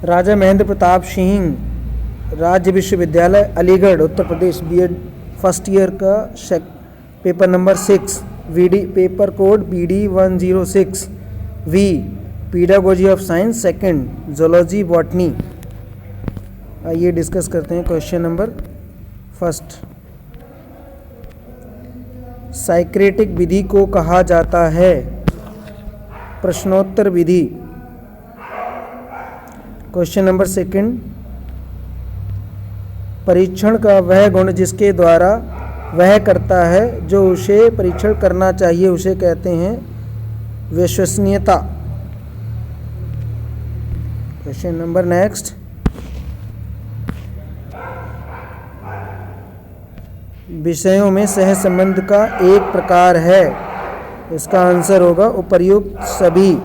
राजा महेंद्र प्रताप सिंह राज्य विश्वविद्यालय Aligarh Uttar Pradesh BEd first year का paper number 6 VD paper code BD 106 V pedagogy of science second zoology botany. आइए discuss करते हैं क्वेश्चन नंबर फर्स्ट। साइक्रेटिक विधि को कहा जाता है प्रश्नोत्तर विधि। क्वेश्चन नंबर सेकंड, परीक्षण का वह गुण जिसके द्वारा वह करता है जो उसे परीक्षण करना चाहिए उसे कहते हैं विश्वसनीयता। क्वेश्चन नंबर नेक्स्ट, विषयों में सहसंबंध का एक प्रकार है, इसका आंसर होगा उपर्युक्त सभी।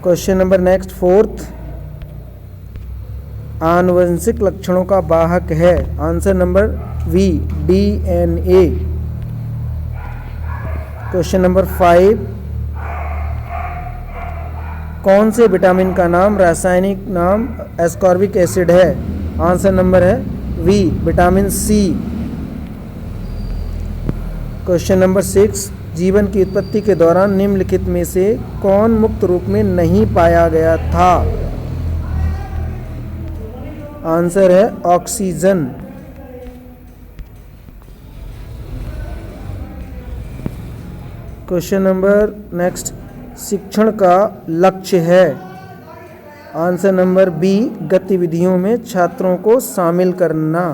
क्वेश्चन नंबर नेक्स्ट फोर्थ, आनुवंशिक लक्षणों का वाहक है, answer number V DNA। Question number 5, कौन से विटामिन का नाम रासायनिक नाम एस्कॉर्बिक एसिड है, आंसर नंबर है V vitamin C। Question number 6, जीवन की उत्पत्ति के दौरान निम्नलिखित में से कौन मुक्त रूप में नहीं पाया गया था, आंसर है ऑक्सीजन। क्वेश्चन नंबर नेक्स्ट, शिक्षण का लक्ष्य है, आंसर नंबर बी गतिविधियों में छात्रों को शामिल करना।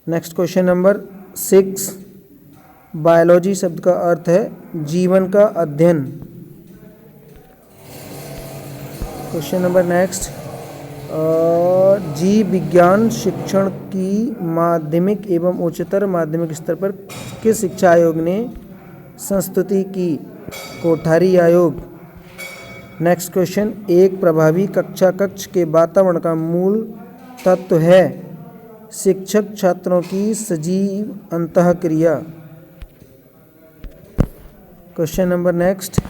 नेक्स्ट क्वेश्चन नंबर 6, बायोलॉजी शब्द का अर्थ है जीवन का अध्ययन। क्वेश्चन नंबर नेक्स्ट, जीव विज्ञान शिक्षण की माध्यमिक एवं उच्चतर माध्यमिक स्तर पर किस शिक्षा आयोग ने संस्तुति की, कोठारी आयोग। नेक्स्ट क्वेश्चन, एक प्रभावी कक्षा कक्ष के वातावरण का मूल तत्व है शिक्षक छात्रों की सजीव अंतःक्रिया। क्वेश्चन नंबर नेक्स्ट,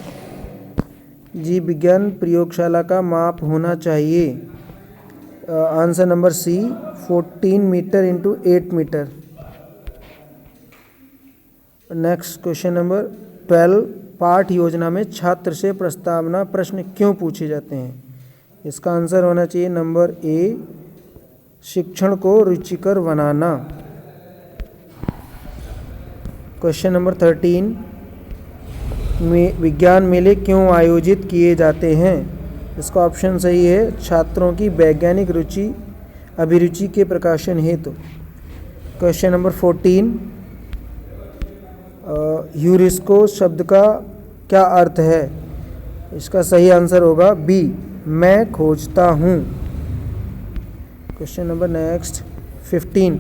जीव विज्ञान प्रयोगशाला का माप होना चाहिए, answer number C 14 metre into 8 metre. Next question number 12, पाठ योजना में छात्र से प्रस्तावना प्रश्न क्यों पूछे जाते हैं, इसका आंसर होना चाहिए नंबर ए शिक्षण को रुचिकर बनाना। क्वेश्चन नंबर 13, विज्ञान मेले क्यों आयोजित किए जाते हैं, इसका ऑप्शन सही है छात्रों की वैज्ञानिक रुचि अभिरुचि के प्रकाशन हेतु। क्वेश्चन नंबर 14, ह्यूरिस्को शब्द का क्या अर्थ है, इसका सही आंसर होगा बी मैं खोजता हूँ। क्वेश्चन नंबर नेक्स्ट 15,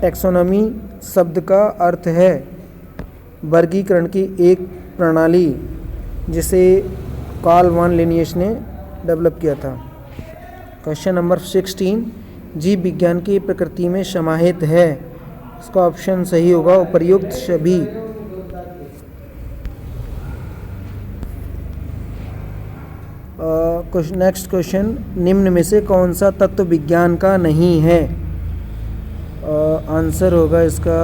टैक्सोनॉमी शब्द का अर्थ है वर्गीकरण की एक प्रणाली जिसे कार्ल वॉन लिनियस ने डेवलप किया था। क्वेश्चन नंबर 16, जीव विज्ञान की प्रकृति में समाहित है, इसका ऑप्शन सही होगा उपर्युक्त सभी। नेक्स्ट क्वेश्चन, निम्न में से कौन सा तत्व विज्ञान का नहीं है, आंसर होगा इसका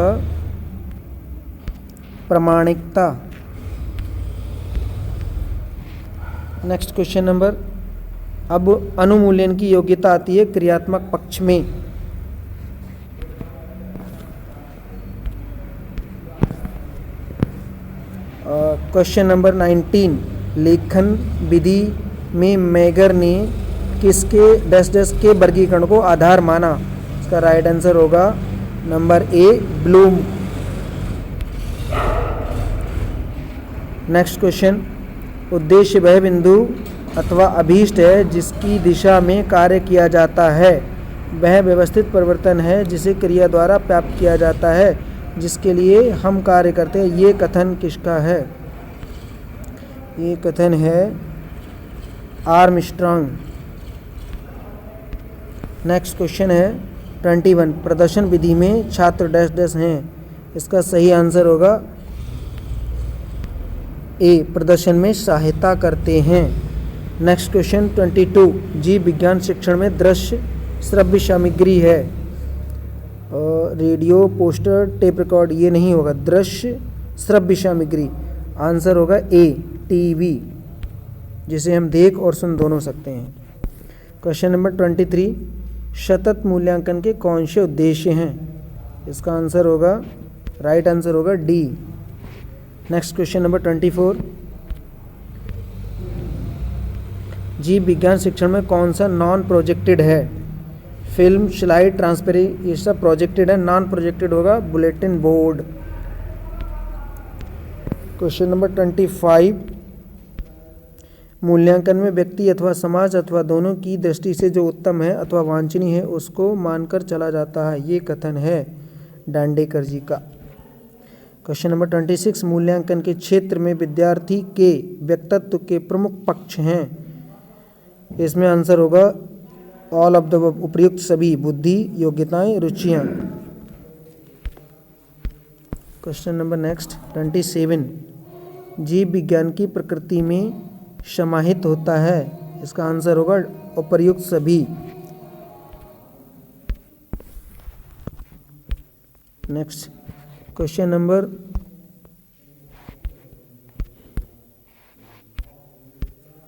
प्रामाणिकता। नेक्स्ट क्वेश्चन नंबर, अब अनुमूल्यन की योग्यता आती है क्रियात्मक पक्ष में, क्वेश्चन नंबर 19, लेखन विधि में मैगर ने किसके डैश डैश के वर्गीकरण को आधार माना, इसका राइट आंसर होगा number A Bloom. Next question, उद्देश्य वह बिंदु अथवा अभीष्ट है जिसकी दिशा में कार्य किया जाता है, वह व्यवस्थित परिवर्तन है जिसे क्रिया द्वारा प्राप्त किया जाता है जिसके लिए हम कार्य करते हैं। ये कथन किसका है, ये कथन है आर्मस्ट्रांग। नेक्स्ट क्वेश्चन है 21, प्रदर्शन विधि में छात्र डैश डैश हैं, इसका सही आंसर होगा ए प्रदर्शन में सहायता करते हैं। नेक्स्ट क्वेश्चन 22, जीव विज्ञान शिक्षण में दृश्य श्रव्य सामग्री है। रेडियो, पोस्टर, टेप रिकॉर्ड ये नहीं होगा, दृश्य श्रव्य सामग्री। आंसर होगा ए, टीवी, जिसे हम देख और सुन दोनों सकते हैं। क्वेश्चन नंबर 23, सतत मूल्यांकन के कौन से उद्देश्य हैं? इसका आंसर होगा, राइट आंसर होगा डी। नेक्स्ट क्वेश्चन नंबर 24, जीव विज्ञान शिक्षण में कौन सा नॉन प्रोजेक्टेड है? फिल्म, स्लाइड, ट्रांसपेरेंट, ये सब प्रोजेक्टेड है। नॉन प्रोजेक्टेड होगा बुलेटिन बोर्ड। क्वेश्चन नंबर 25, मूल्यांकन में व्यक्ति अथवा समाज अथवा दोनों की दृष्टि से जो उत्तम है अथवा वांछनीय है उसको मानकर चला जाता है, ये कथन है दांडेकर जी का। क्वेश्चन नंबर 26, मूल्यांकन के क्षेत्र में विद्यार्थी के व्यक्तित्व के प्रमुख पक्ष हैं। इसमें आंसर होगा ऑल ऑफ द उपयुक्त सभी, बुद्धि, योग्यताएं, रुचियां। क्वेश्चन नंबर नेक्स्ट 27, जीव विज्ञान की प्रकृति में समाहित होता है। इसका आंसर होगा उपर्युक्त सभी। नेक्स्ट क्वेश्चन नंबर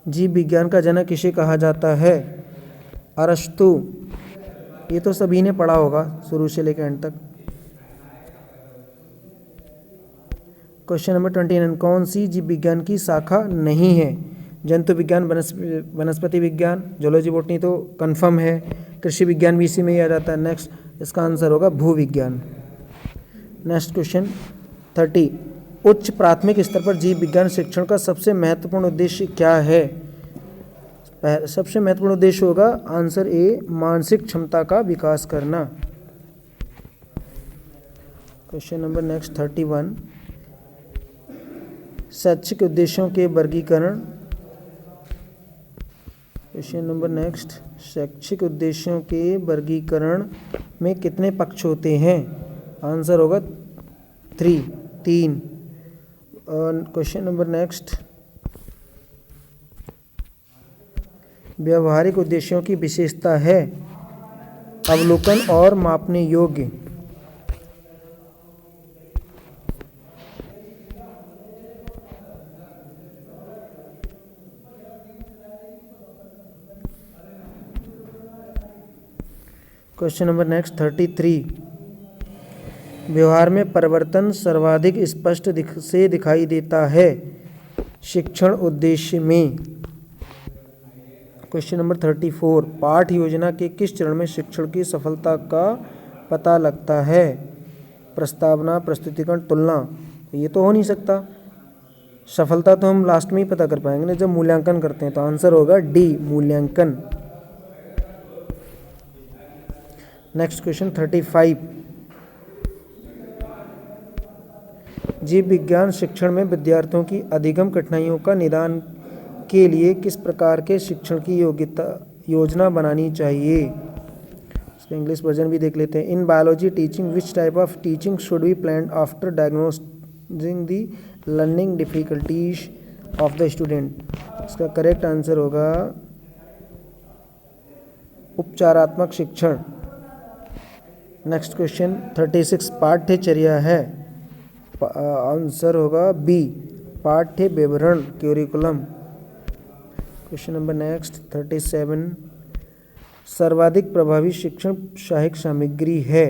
जीव विज्ञान का जनक किसे कहा जाता है? अरस्तु। ये तो सभी ने पढ़ा होगा शुरू से लेकर अंत तक। क्वेश्चन नंबर 29, कौन सी जीव विज्ञान की शाखा नहीं है? जंतु विज्ञान, वनस्पति विज्ञान, जूलॉजी, बॉटनी तो कंफर्म है। कृषि विज्ञान भी इसी में ही आ जाता है। नेक्स्ट इसका आंसर होगा भू विज्ञान। नेक्स्ट क्वेश्चन 30, उच्च प्राथमिक स्तर पर जीव विज्ञान शिक्षण का सबसे महत्वपूर्ण उद्देश्य क्या है? सबसे महत्वपूर्ण उद्देश्य होगा आंसर ए, मानसिक क्षमता का विकास करना। क्वेश्चन नंबर नेक्स्ट 31, शैक्षिक उद्देश्यों के वर्गीकरण। क्वेश्चन नंबर नेक्स्ट, शैक्षिक उद्देश्यों के वर्गीकरण में कितने पक्ष होते हैं? आंसर होगा 3। क्वेश्चन नंबर नेक्स्ट, व्यवहारिक उद्देश्यों की विशेषता है अवलोकन और मापने योग्य। क्वेश्चन नंबर नेक्स्ट 33, व्यवहार में परिवर्तन सर्वाधिक स्पष्ट से दिखाई देता है शिक्षण उद्देश्य में। क्वेश्चन नंबर 34, पाठ योजना के किस चरण में शिक्षण की सफलता का पता लगता है? प्रस्तावना, प्रस्तुतिकरण, तुलना। ये तो हो नहीं सकता, सफलता तो हम लास्ट में ही पता कर पाएंगे ना जब मूल्यांकन करते हैं। तो आंसर होगा डी, मूल्यांकन। नेक्स्ट क्वेश्चन 35, जीव विज्ञान शिक्षण में विद्यार्थियों की अधिगम कठिनाइयों का निदान के लिए किस प्रकार के शिक्षण की योजना बनानी चाहिए? इसका इंग्लिश वर्जन भी देख लेते हैं। In biology teaching which type of teaching should be planned after diagnosing the learning difficulties of the student? इसका करेक्ट आंसर होगा उपचारात्मक शिक्षण। नेक्स्ट क्वेश्चन 36, पाठ्यचर्या है। आंसर होगा बी, पाठ्य विवरण, क्यूरिकुलम। क्वेश्चन नंबर नेक्स्ट 37, सर्वाधिक प्रभावी शिक्षण सहायक सामग्री है।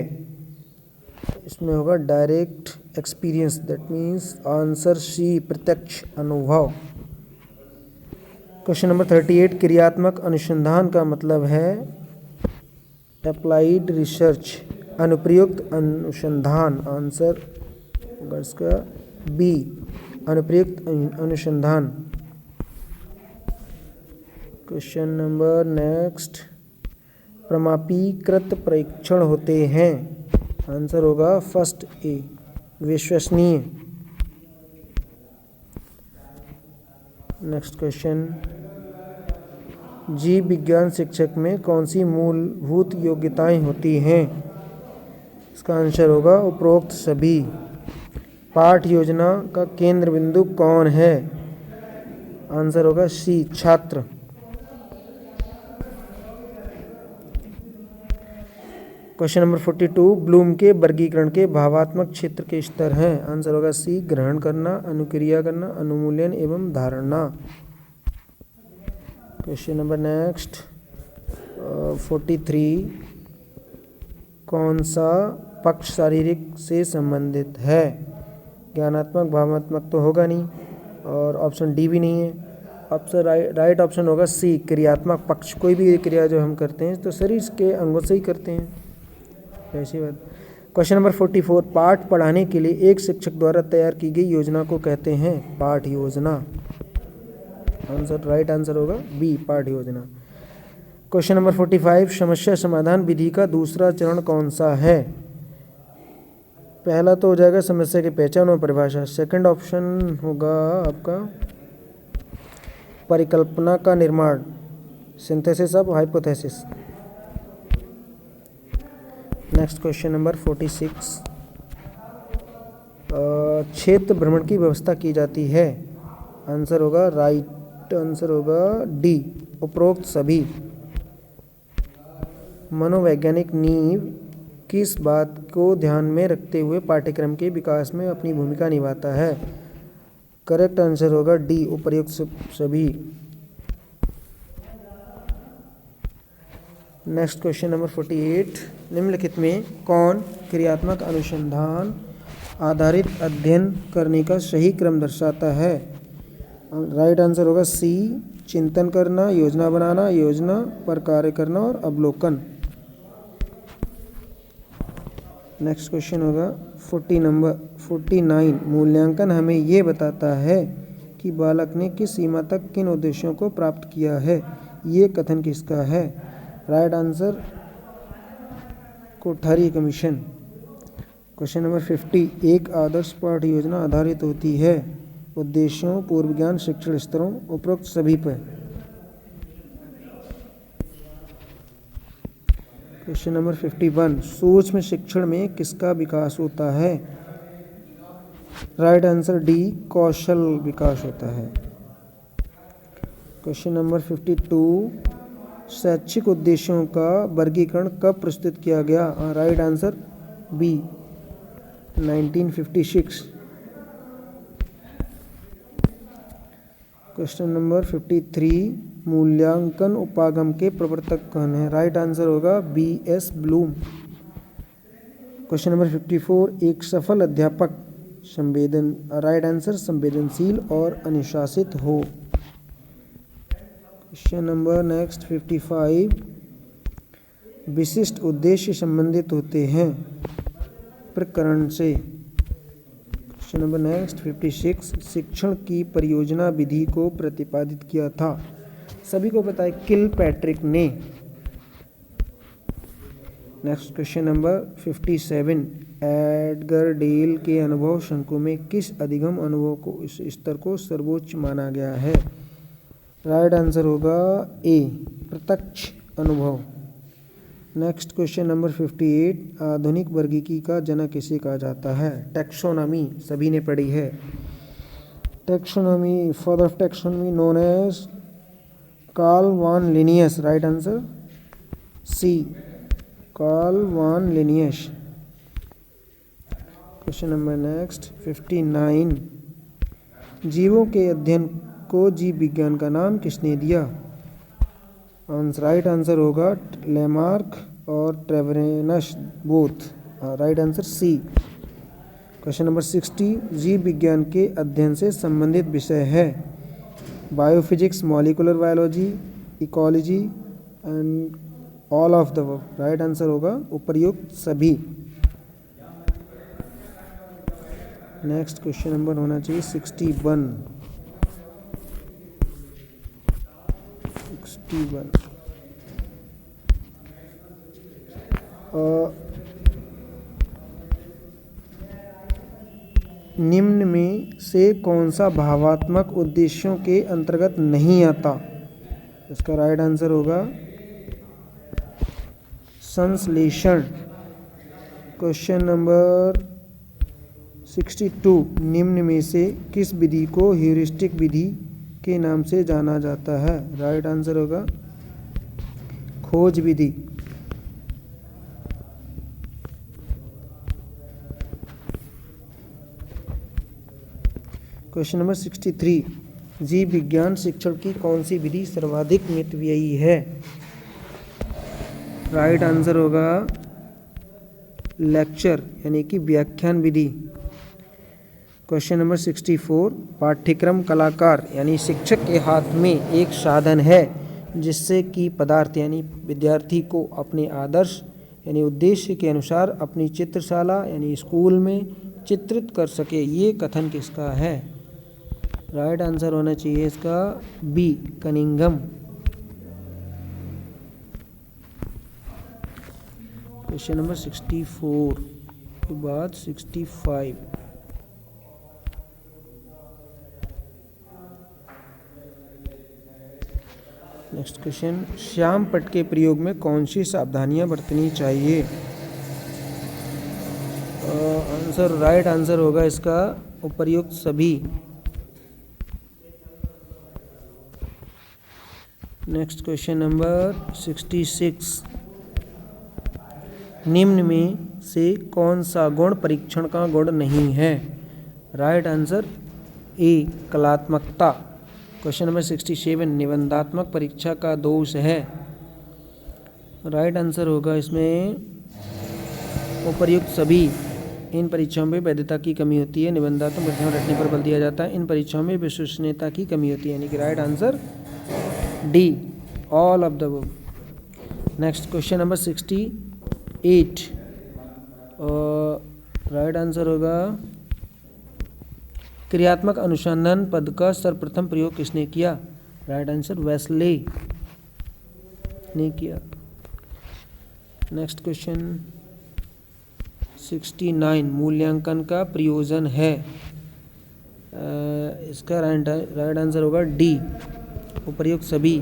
इसमें होगा direct experience, that means answer C, प्रत्यक्ष अनुभव। क्वेश्चन नंबर 38, क्रियात्मक अनुसंधान का मतलब है अप्लाइड रिसर्च, अनुप्रयुक्त अनुसंधान। आंसर होगा इसका बी, अनुप्रयुक्त अनुसंधान। क्वेश्चन नंबर नेक्स्ट, प्रमाणीकृत परीक्षण होते हैं। आंसर होगा फर्स्ट ए, विश्वसनीय। नेक्स्ट क्वेश्चन, जीव विज्ञान शिक्षक में कौन सी मूलभूत योग्यताएं होती हैं? इसका आंसर होगा उपरोक्त सभी। पाठ योजना का केंद्र बिंदु कौन है? आंसर होगा सी, छात्र। क्वेश्चन नंबर 42 ब्लूम के वर्गीकरण के भावात्मक क्षेत्र के स्तर हैं। आंसर होगा सी, ग्रहण करना, अनुक्रिया करना, अनुमूल्यन एवं धारणा। क्वेश्चन नंबर नेक्स्ट 43 कौन सा पक्ष शारीरिक से संबंधित है? ज्ञानात्मक, भावात्मक तो होगा नहीं, और ऑप्शन डी भी नहीं है। ऑप्शन राइट ऑप्शन होगा सी, क्रियात्मक पक्ष। कोई भी क्रिया जो हम करते हैं तो शरीर के अंगों से ही करते हैं, ऐसी बात। क्वेश्चन नंबर 44 पाठ पढ़ाने के लिए एक शिक्षक द्वारा तैयार की गई योजना को कहते हैं पाठ योजना। आंसर राइट आंसर होगा बी, पाठ योजना। क्वेश्चन नंबर 45 समस्या समाधान विधि का दूसरा चरण कौन सा है? पहला तो हो जाएगा समस्या की पहचान और परिभाषा। सेकंड ऑप्शन होगा आपका परिकल्पना का निर्माण, synthesis of hypothesis. Next question number 46 क्षेत्र भ्रमण की व्यवस्था की जाती है। आंसर होगा राइट आंसर होगा डी, उपरोक्त सभी। मनोवैज्ञानिक नींव किस बात को ध्यान में रखते हुए पाठ्यक्रम के विकास में अपनी भूमिका निभाता है? करेक्ट आंसर होगा डी, उपर्युक्त सभी। नेक्स्ट क्वेश्चन नंबर 48 निम्नलिखित में कौन क्रियात्मक अनुसंधान आधारित अध्ययन करने का सही क्रम दर्शाता है? राइट आंसर होगा सी, चिंतन करना, योजना बनाना, योजना पर कार्य करना और अवलोकन। नेक्स्ट क्वेश्चन होगा 49 मूल्यांकन हमें ये बताता है कि बालक ने किस सीमा तक किन उद्देश्यों को प्राप्त किया है। ये कथन किसका है? Right answer Kothari commission. Question number 50 एक आदर्श पाठ योजना आधारित होती है उद्देश्यों, पूर्व ज्ञान, शिक्षण स्तरों, उपरोक्त सभी पर। क्वेश्चन नंबर 51 सूक्ष्म शिक्षण में किसका विकास होता है? राइट आंसर डी, कौशल विकास होता है। क्वेश्चन नंबर 52 शैक्षिक उद्देश्यों का वर्गीकरण कब प्रस्तुत किया गया? Right answer B, 1956। Question number 53 मूल्यांकन उपागम के प्रवर्तक कौन है? राइट आंसर होगा B, S Bloom. Question number 54 एक सफल अध्यापक राइट आंसर संवेदनशील और अनुशासित हो। क्वेश्चन नंबर नेक्स्ट 55 विशिष्ट उद्देश्य संबंधित होते हैं प्रकरण से। क्वेश्चन नंबर नेक्स्ट 56 शिक्षण की परियोजना विधि को प्रतिपादित किया था। सभी को पता है किलपैट्रिक ने। Next question number 57 Edgar Dale के अनुभव शंकु में किस अधिगम अनुभव को इस स्तर को सर्वोच्च माना गया है? राइट आंसर होगा ए, प्रत्यक्ष अनुभव। नेक्स्ट क्वेश्चन नंबर 58 आधुनिक वर्गीकी का जनक किसे कहा जाता है? टैक्सोनॉमी, सभी ने पढ़ी है। Taxonomy, father of taxonomy known as Carl von Linnaeus. Right answer C, Carl von Linnaeus. Question number next 59 जीवों के अध्ययन को जीव विज्ञान का नाम किसने दिया? राइट आंसर होगा लेमार्क और Treviranus both. Right answer C. Question number 60 जीव विज्ञान के अध्ययन से संबंधित विषय है biophysics, molecular biology, ecology and all of the above. Right answer होगा उपर्युक्त सभी। नेक्स्ट क्वेश्चन नंबर होना चाहिए 61। निम्न में से कौन सा भावात्मक उद्देश्यों के अंतर्गत नहीं आता? इसका राइट आंसर होगा संश्लेषण। क्वेश्चन नंबर 62 निम्न में से किस विधि को ह्यूरिस्टिक विधि के नाम से जाना जाता है? राइट आंसर होगा खोज विधि। क्वेश्चन नंबर 63, जीव विज्ञान शिक्षण की कौन सी विधि सर्वाधिक मितव्ययी है? राइट आंसर होगा लेक्चर यानी कि व्याख्यान विधि। क्वेश्चन नंबर 64, पाठ्यक्रम कलाकार यानी शिक्षक के हाथ में एक साधन है जिससे कि पदार्थ यानी विद्यार्थी को अपने आदर्श यानी उद्देश्य के अनुसार अपनी चित्रशाला यानी स्कूल में चित्रित कर सके। ये कथन किसका है? राइट आंसर होना चाहिए इसका बी, कनिंघम। क्वेश्चन नंबर 64 के बाद 65, नेक्स्ट क्वेश्चन, श्याम पट्ट के प्रयोग में कौन सी सावधानियां बरतनी चाहिए? आंसर राइट आंसर होगा इसका उपर्युक्त सभी। नेक्स्ट क्वेश्चन नंबर 66, निम्न में से कौन सा गुण परीक्षण का गुण नहीं है? राइट आंसर ए, कलात्मकता। क्वेश्चन नंबर 67, निबंधात्मक परीक्षा का दोष है? राइट आंसर होगा इसमें उपर्युक्त सभी। इन परीक्षाओं में वैधता की कमी होती है, निबंधात्मक परीक्षाओं में रटने पर बल दिया जाता है, इन परीक्षाओं में विश्वसनीयता की कमी होती है, यानी कि right answer D, all of the above. Next question number 68, right answer होगा क्रियात्मक अनुसंधान पद का सर्वप्रथम प्रयोग किसने किया? राइट आंसर वेस्ले ने किया। नेक्स्ट क्वेश्चन 69, मूल्यांकन का प्रयोजन है? इसका राइट आंसर होगा डी, उपर्युक्त सभी।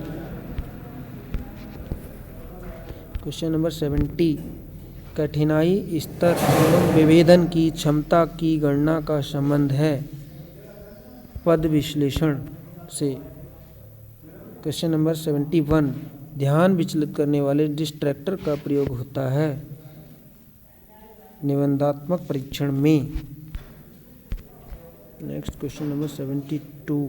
क्वेश्चन नंबर 70, कठिनाई स्तर एवं विभेदन की क्षमता की गणना का संबंध है पद विश्लेषण से? क्वेश्चन नंबर 71, ध्यान विचलित करने वाले डिस्ट्रैक्टर का प्रयोग होता है निबंधात्मक परीक्षण में? नेक्स्ट क्वेश्चन नंबर 72,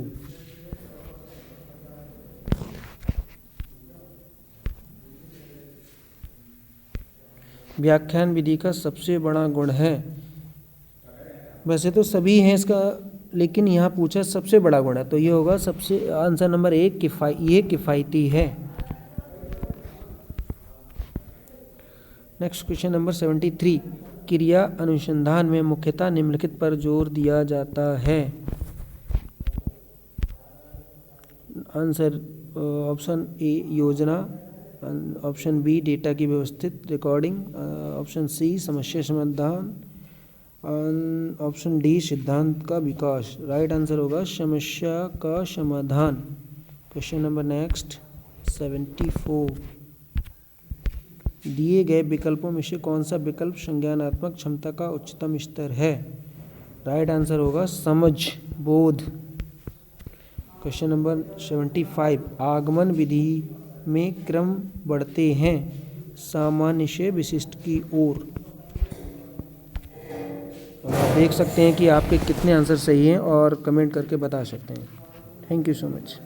व्याख्यान विधि का सबसे बड़ा गुण है? वैसे तो सभी हैं इसका, लेकिन यहाँ पूछा सबसे बड़ा गुण है, तो ये होगा सबसे आंसर नंबर एक, ये किफ़ायती है। नेक्स्ट क्वेश्चन नंबर 73, क्रिया अनुसंधान में मुख्यतः निम्नलिखित पर जोर दिया जाता है? आंसर ऑप्शन ए, योजना, ऑप्शन बी, डेटा की व्यवस्थित रिकॉर्डिंग, ऑप्शन सी, समस्या समाधान, ऑप्शन डी, सिद्धांत का विकास। राइट आंसर होगा समस्या का समाधान। क्वेश्चन नंबर नेक्स्ट 74, दिए गए विकल्पों में से कौन सा विकल्प संज्ञानात्मक क्षमता का उच्चतम स्तर है? राइट आंसर होगा समझ, बोध। क्वेश्चन नंबर 75, आगमन विधि में क्रम बढ़ते हैं सामान्य से विशिष्ट की ओर? देख सकते हैं कि आपके कितने आंसर सही हैं और कमेंट करके बता सकते हैं। Thank you so much.